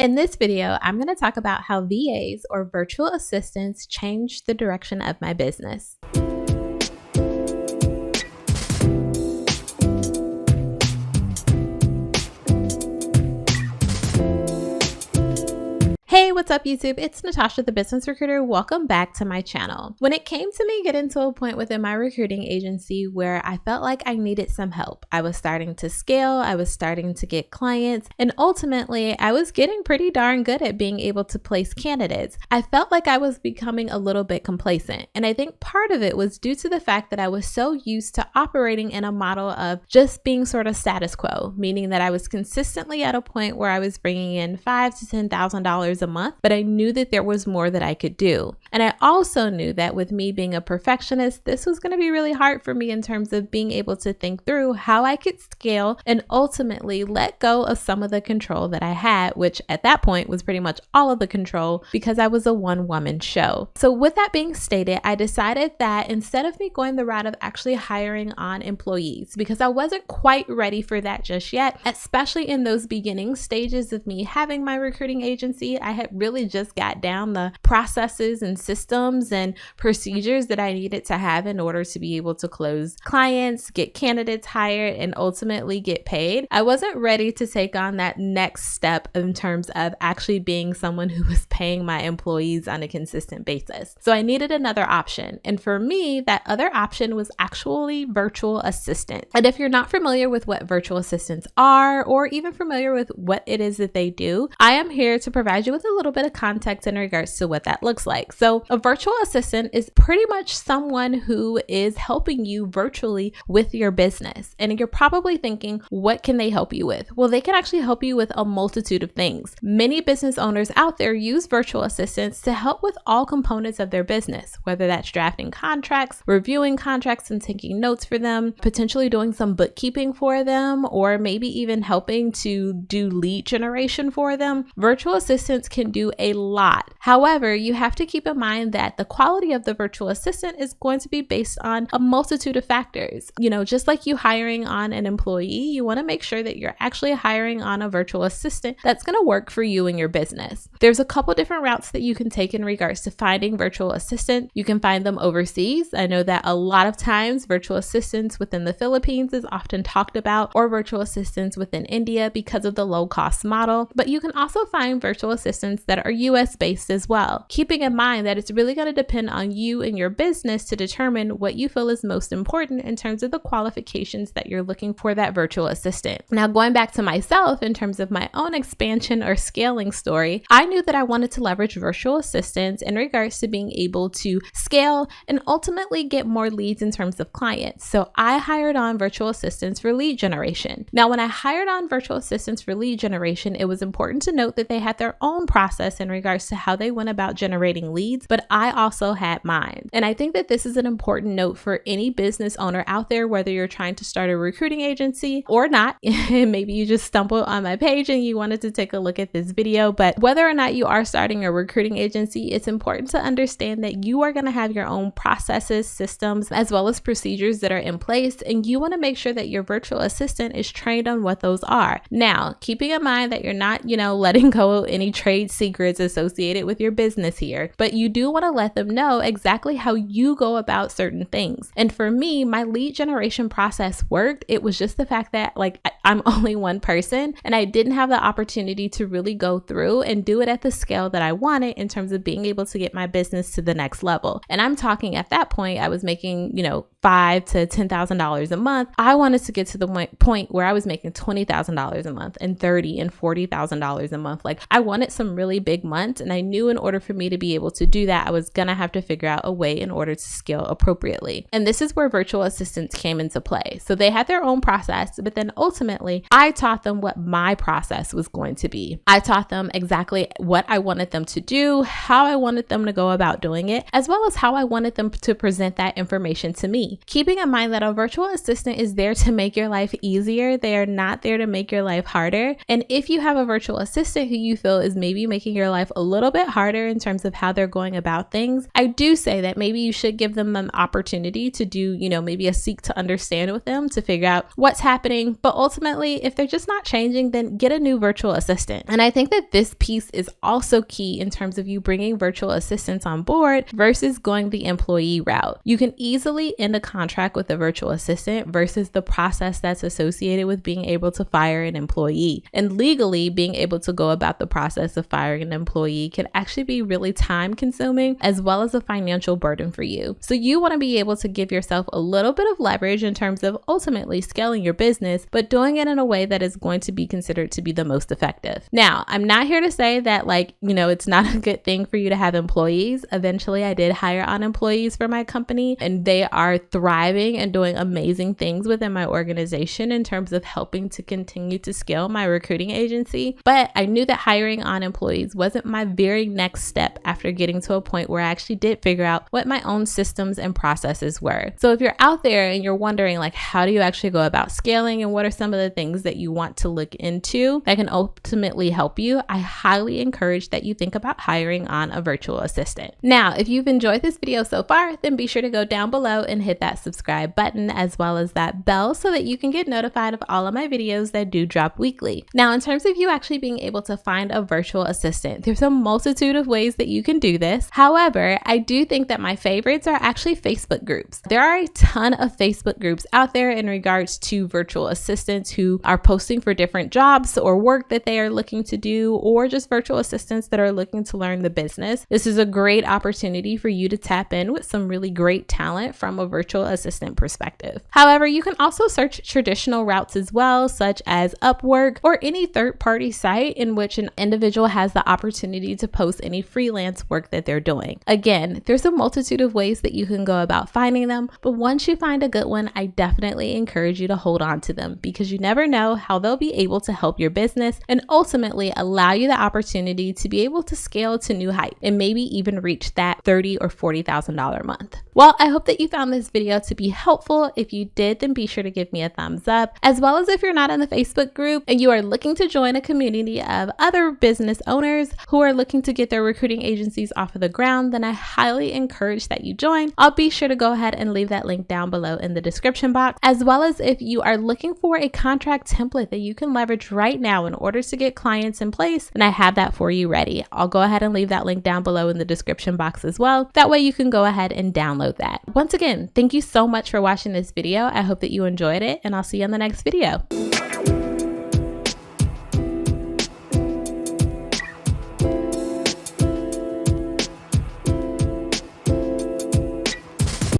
In this video, I'm going to talk about how VAs or virtual assistants changed the direction of my business. Hey, what's up YouTube? It's Natasha, the business recruiter. Welcome back to my channel. When it came to me getting to a point within my recruiting agency where I felt like I needed some help, I was starting to scale, I was starting to get clients, and ultimately I was getting pretty darn good at being able to place candidates. I felt like I was becoming a little bit complacent, and I think part of it was due to the fact that I was so used to operating in a model of just being sort of status quo, meaning that I was consistently at a point where I was bringing in $5,000 to $10,000 a month, but I knew that there was more that I could do. And I also knew that with me being a perfectionist, this was going to be really hard for me in terms of being able to think through how I could scale and ultimately let go of some of the control that I had, which at that point was pretty much all of the control because I was a one-woman show. So with that being stated, I decided that instead of me going the route of actually hiring on employees, because I wasn't quite ready for that just yet, especially in those beginning stages of me having my recruiting agency, I had really just got down the processes and systems and procedures that I needed to have in order to be able to close clients, get candidates hired, and ultimately get paid. I wasn't ready to take on that next step in terms of actually being someone who was paying my employees on a consistent basis. So I needed another option. And for me, that other option was actually virtual assistant. And if you're not familiar with what virtual assistants are, or even familiar with what it is that they do, I am here to provide you with a little bit of context in regards to what that looks like. So a virtual assistant is pretty much someone who is helping you virtually with your business. And you're probably thinking, what can they help you with? Well, they can actually help you with a multitude of things. Many business owners out there use virtual assistants to help with all components of their business, whether that's drafting contracts, reviewing contracts and taking notes for them, potentially doing some bookkeeping for them, or maybe even helping to do lead generation for them. Virtual assistants can do a lot. However, you have to keep in mind that the quality of the virtual assistant is going to be based on a multitude of factors. You know, just like you hiring on an employee, you want to make sure that you're actually hiring on a virtual assistant that's going to work for you and your business. There's a couple different routes that you can take in regards to finding virtual assistant. You can find them overseas. I know that a lot of times virtual assistants within the Philippines is often talked about, or virtual assistants within India because of the low cost model, but you can also find virtual assistants that are US based as well. Keeping in mind that it's really going to depend on you and your business to determine what you feel is most important in terms of the qualifications that you're looking for that virtual assistant. Now, going back to myself in terms of my own expansion or scaling story, I knew that I wanted to leverage virtual assistants in regards to being able to scale and ultimately get more leads in terms of clients. So I hired on virtual assistants for lead generation. Now, when I hired on virtual assistants for lead generation, it was important to note that they had their own process in regards to how they went about generating leads, but I also had mine. And I think that this is an important note for any business owner out there, whether you're trying to start a recruiting agency or not. Maybe you just stumbled on my page and you wanted to take a look at this video, but whether or not you are starting a recruiting agency, it's important to understand that you are going to have your own processes, systems, as well as procedures that are in place, and you want to make sure that your virtual assistant is trained on what those are. Now, keeping in mind that you're not, letting go of any trade secrets associated with your business here, but you do want to let them know exactly how you go about certain things. And for me, my lead generation process worked. It was just the fact that I'm only one person and I didn't have the opportunity to really go through and do it at the scale that I wanted in terms of being able to get my business to the next level. And I'm talking at that point, I was making, $5,000 to $10,000 a month. I wanted to get to the point where I was making $20,000 a month and $30,000 and $40,000 a month. I wanted some really big months, and I knew in order for me to be able to do that, I was gonna have to figure out a way in order to scale appropriately. And this is where virtual assistants came into play. So they had their own process, but then ultimately I taught them what my process was going to be. I taught them exactly what I wanted them to do, how I wanted them to go about doing it, as well as how I wanted them to present that information to me. employee. Keeping in mind that a virtual assistant is there to make your life easier. They are not there to make your life harder. And if you have a virtual assistant who you feel is maybe making your life a little bit harder in terms of how they're going about things, I do say that maybe you should give them an opportunity to do, maybe a seek to understand with them to figure out what's happening. But ultimately, if they're just not changing, then get a new virtual assistant. And I think that this piece is also key in terms of you bringing virtual assistants on board versus going the employee route. You can easily end a contract with a virtual assistant versus the process that's associated with being able to fire an employee. And legally, being able to go about the process of firing an employee can actually be really time consuming as well as a financial burden for you. So you want to be able to give yourself a little bit of leverage in terms of ultimately scaling your business, but doing it in a way that is going to be considered to be the most effective. Now, I'm not here to say that it's not a good thing for you to have employees. Eventually, I did hire on employees for my company, and they are thriving and doing amazing things within my organization in terms of helping to continue to scale my recruiting agency. But I knew that hiring on employees wasn't my very next step after getting to a point where I actually did figure out what my own systems and processes were. So if you're out there and you're wondering how do you actually go about scaling and what are some of the things that you want to look into that can ultimately help you, I highly encourage that you think about hiring on a virtual assistant. Now, if you've enjoyed this video so far, then be sure to go down below and hit that subscribe button as well as that bell so that you can get notified of all of my videos that do drop weekly. Now, in terms of you actually being able to find a virtual assistant, there's a multitude of ways that you can do this. However, I do think that my favorites are actually Facebook groups. There are a ton of Facebook groups out there in regards to virtual assistants who are posting for different jobs or work that they are looking to do, or just virtual assistants that are looking to learn the business. This is a great opportunity for you to tap in with some really great talent from a virtual assistant perspective. However, you can also search traditional routes as well, such as Upwork or any third-party site in which an individual has the opportunity to post any freelance work that they're doing. Again, there's a multitude of ways that you can go about finding them, but once you find a good one, I definitely encourage you to hold on to them because you never know how they'll be able to help your business and ultimately allow you the opportunity to be able to scale to new heights and maybe even reach that $30,000 or $40,000 a month. Well, I hope that you found this video to be helpful. If you did, then be sure to give me a thumbs up, as well as if you're not in the Facebook group and you are looking to join a community of other business owners who are looking to get their recruiting agencies off of the ground, then I highly encourage that you join. I'll be sure to go ahead and leave that link down below in the description box, as well as if you are looking for a contract template that you can leverage right now in order to get clients in place, and I have that for you ready. I'll go ahead and leave that link down below in the description box as well. That way you can go ahead and download that. Once again, thank you so much for watching this video. I hope that you enjoyed it, and I'll see you in the next video.